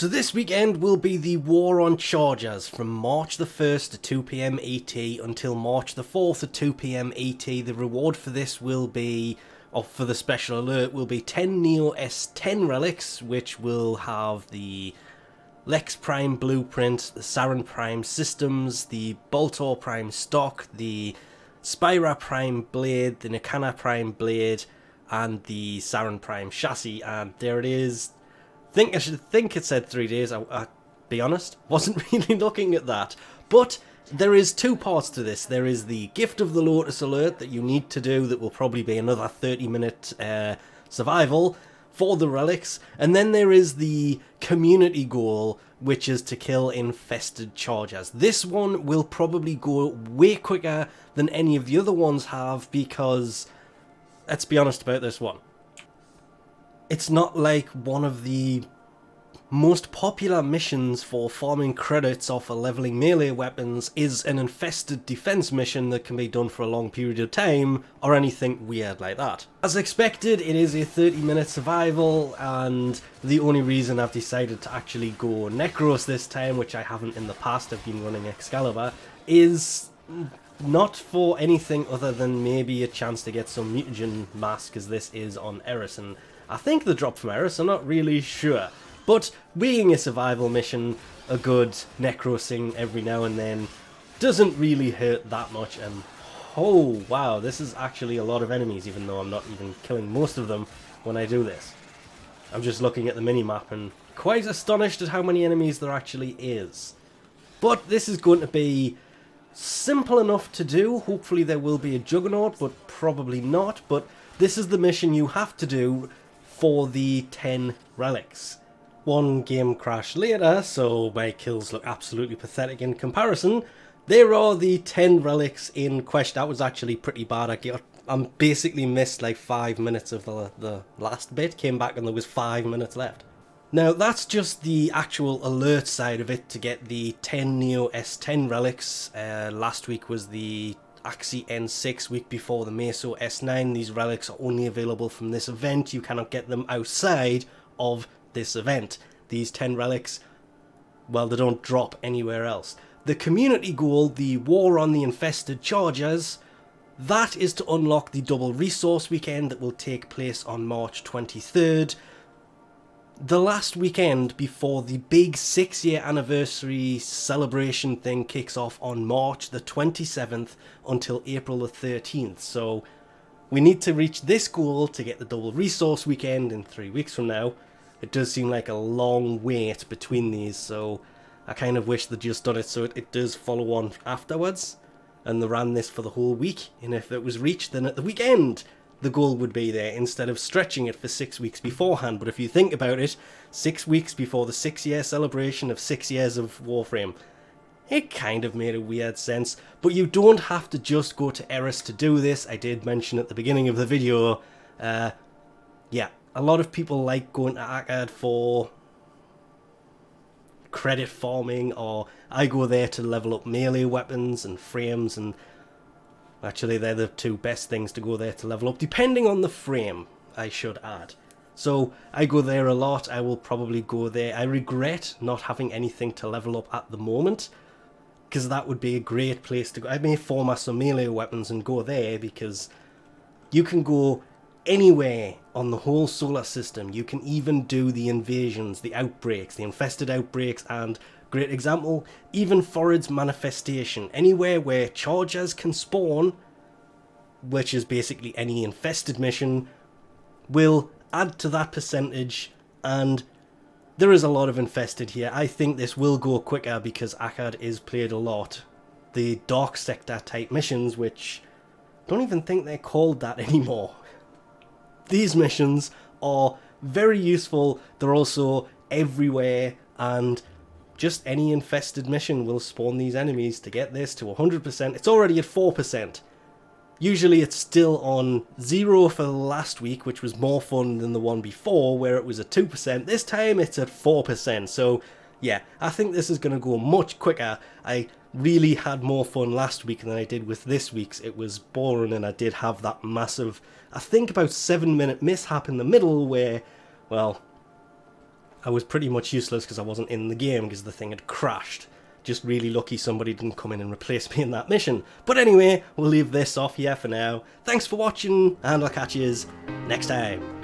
So this weekend will be the War on Chargers from March the 1st at 2 PM ET until March the 4th at 2 PM ET. The reward for this will be, or for the special alert, will be 10 Neo S10 Relics, which will have the Lex Prime Blueprint, the Saren Prime Systems, the Boltor Prime Stock, the Spyra Prime Blade, the Nakana Prime Blade, and the Saren Prime Chassis. And there it is. I should think it said 3 days. I'll be honest, wasn't really looking at that. But there is two parts to this. There is the Gift of the Lotus alert that you need to do that will probably be another 30-minute survival for the relics. And then there is the community goal, which is to kill infested chargers. This one will probably go way quicker than any of the other ones have because, let's be honest about this one. It's not like one of the most popular missions for farming credits or for leveling melee weapons is an infested defense mission that can be done for a long period of time or anything weird like that. As expected, it is a 30-minute survival, and the only reason I've decided to actually go Necros this time, which I haven't in the past, I've been running Excalibur, is not for anything other than maybe a chance to get some mutagen mask, as this is on Eris, and I think the drop from Eris, I'm not really sure. But being a survival mission, a good necrosing every now and then doesn't really hurt that much. And oh wow, this is actually a lot of enemies, even though I'm not even killing most of them when I do this. I'm just looking at the minimap and quite astonished at how many enemies there actually is. But this is going to be simple enough to do. Hopefully there will be a Juggernaut, but probably not. But this is the mission you have to do for the 10 relics. One game crash later, so my kills look absolutely pathetic in comparison. There are the 10 relics in question. That was actually pretty bad. I basically missed like 5 minutes of the last bit, came back and there was 5 minutes left. Now that's just the actual alert side of it to get the 10 Neo S10 relics. Last week was the Axie N6, week before the Meso S9. These relics are only available from this event. You cannot get them outside of this event. These 10 relics, well, they don't drop anywhere else. The community goal, the War on the Infested Chargers, that is to unlock the double resource weekend that will take place on March 23rd. The last weekend before the big 6-year anniversary celebration thing kicks off on March the 27th until April the 13th. So we need to reach this goal to get the double resource weekend in 3 weeks from now. It does seem like a long wait between these, so I kind of wish they'd just done it so it does follow on afterwards. And they ran this for the whole week, and if it was reached, then at the weekend the goal would be there instead of stretching it for 6 weeks beforehand. But if you think about it, 6 weeks before the 6-year celebration of 6 years of Warframe, it kind of made a weird sense. But you don't have to just go to Eris to do this. I did mention at the beginning of the video, yeah, a lot of people like going to Akkad for credit farming, or I go there to level up melee weapons and frames, and actually, they're the two best things to go there to level up, depending on the frame, I should add. So, I go there a lot. I will probably go there. I regret not having anything to level up at the moment, because that would be a great place to go. I may format some melee weapons and go there, because you can go anywhere on the whole solar system. You can even do the invasions, the outbreaks, the infested outbreaks, and great example, even Forod's Manifestation. Anywhere where chargers can spawn, which is basically any infested mission, will add to that percentage, and there is a lot of infested here. I think this will go quicker because Akkad is played a lot. The Dark Sector type missions, which I don't even think they're called that anymore. These missions are very useful. They're also everywhere, and just any infested mission will spawn these enemies to get this to 100%. It's already at 4%. Usually it's still on 0 for the last week, which was more fun than the one before, where it was at 2%. This time it's at 4%. So yeah, I think this is going to go much quicker. I really had more fun last week than I did with this week's. It was boring, and I did have that massive, I think about 7-minute mishap in the middle where, well, I was pretty much useless because I wasn't in the game because the thing had crashed. Just really lucky somebody didn't come in and replace me in that mission. But anyway, we'll leave this off here for now. Thanks for watching, and I'll catch you next time.